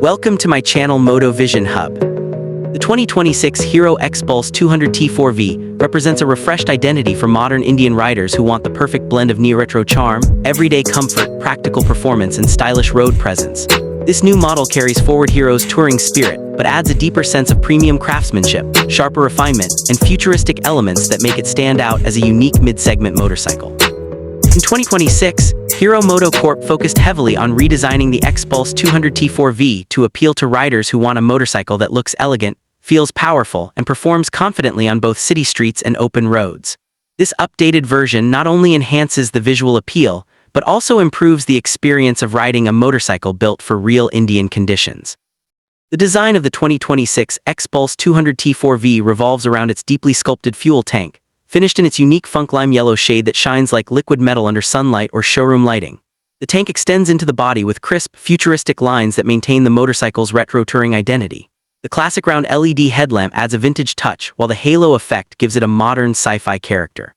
Welcome to my channel Moto Vision Hub. The 2026 Hero Xpulse 200T 4V represents a refreshed identity for modern Indian riders who want the perfect blend of neo-retro charm, everyday comfort, practical performance, and stylish road presence. This new model carries forward Hero's touring spirit, but adds a deeper sense of premium craftsmanship, sharper refinement, and futuristic elements that make it stand out as a unique mid-segment motorcycle. In 2026, Hero MotoCorp focused heavily on redesigning the Xpulse 200T 4V to appeal to riders who want a motorcycle that looks elegant, feels powerful, and performs confidently on both city streets and open roads. This updated version not only enhances the visual appeal, but also improves the experience of riding a motorcycle built for real Indian conditions. The design of the 2026 Xpulse 200T 4V revolves around its deeply sculpted fuel tank, finished in its unique funk lime yellow shade that shines like liquid metal under sunlight or showroom lighting. The tank extends into the body with crisp, futuristic lines that maintain the motorcycle's retro touring identity. The classic round LED headlamp adds a vintage touch, while the halo effect gives it a modern sci-fi character.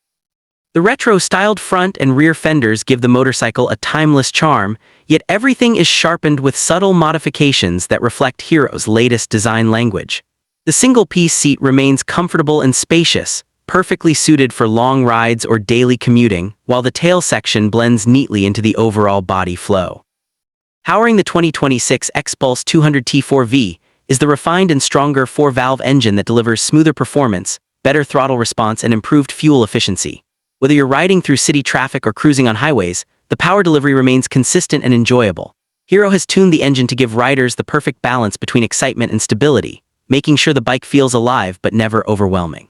The retro-styled front and rear fenders give the motorcycle a timeless charm, yet everything is sharpened with subtle modifications that reflect Hero's latest design language. The single-piece seat remains comfortable and spacious, perfectly suited for long rides or daily commuting, while the tail section blends neatly into the overall body flow. Powering the 2026 Xpulse 200T 4V is the refined and stronger 4-valve engine that delivers smoother performance, better throttle response, and improved fuel efficiency. Whether you're riding through city traffic or cruising on highways, the power delivery remains consistent and enjoyable. Hero has tuned the engine to give riders the perfect balance between excitement and stability, making sure the bike feels alive but never overwhelming.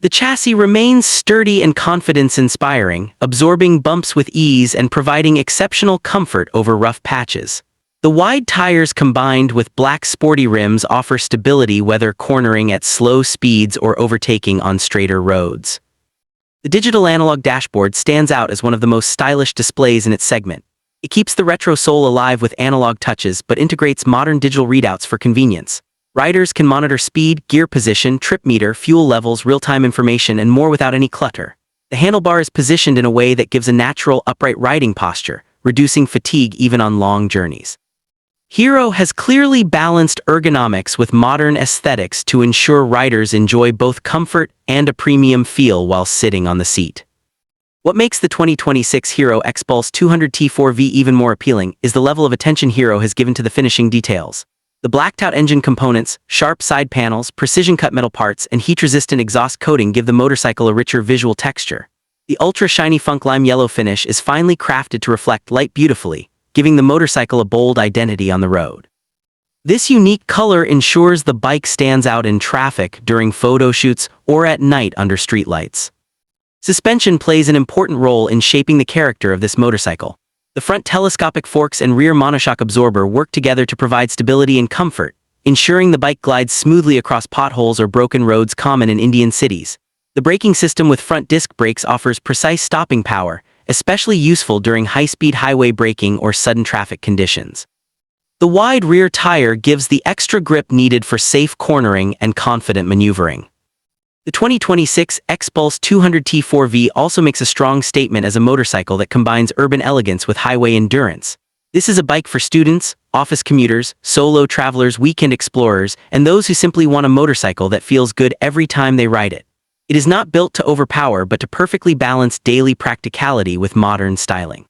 The chassis remains sturdy and confidence-inspiring, absorbing bumps with ease and providing exceptional comfort over rough patches. The wide tires combined with black sporty rims offer stability whether cornering at slow speeds or overtaking on straighter roads. The digital analog dashboard stands out as one of the most stylish displays in its segment. It keeps the retro soul alive with analog touches but integrates modern digital readouts for convenience. Riders can monitor speed, gear position, trip meter, fuel levels, real-time information, and more without any clutter. The handlebar is positioned in a way that gives a natural, upright riding posture, reducing fatigue even on long journeys. Hero has clearly balanced ergonomics with modern aesthetics to ensure riders enjoy both comfort and a premium feel while sitting on the seat. What makes the 2026 Hero Xpulse 200T 4V even more appealing is the level of attention Hero has given to the finishing details. The blacked-out engine components, sharp side panels, precision-cut metal parts, and heat-resistant exhaust coating give the motorcycle a richer visual texture. The ultra-shiny funk lime yellow finish is finely crafted to reflect light beautifully, giving the motorcycle a bold identity on the road. This unique color ensures the bike stands out in traffic during photo shoots or at night under streetlights. Suspension plays an important role in shaping the character of this motorcycle. The front telescopic forks and rear monoshock absorber work together to provide stability and comfort, ensuring the bike glides smoothly across potholes or broken roads common in Indian cities. The braking system with front disc brakes offers precise stopping power, especially useful during high-speed highway braking or sudden traffic conditions. The wide rear tire gives the extra grip needed for safe cornering and confident maneuvering. The 2026 Xpulse 200T 4V also makes a strong statement as a motorcycle that combines urban elegance with highway endurance. This is a bike for students, office commuters, solo travelers, weekend explorers, and those who simply want a motorcycle that feels good every time they ride it. It is not built to overpower but to perfectly balance daily practicality with modern styling.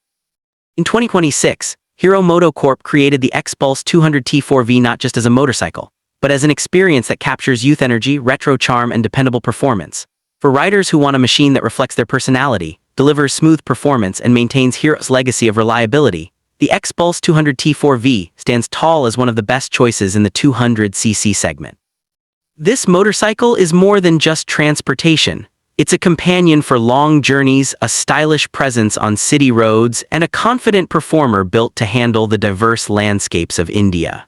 In 2026, Hero MotoCorp created the Xpulse 200T 4V not just as a motorcycle, but as an experience that captures youth energy, retro charm, and dependable performance. For riders who want a machine that reflects their personality, delivers smooth performance, and maintains Hero's legacy of reliability, the Xpulse 200T 4V stands tall as one of the best choices in the 200cc segment. This motorcycle is more than just transportation. It's a companion for long journeys, a stylish presence on city roads, and a confident performer built to handle the diverse landscapes of India.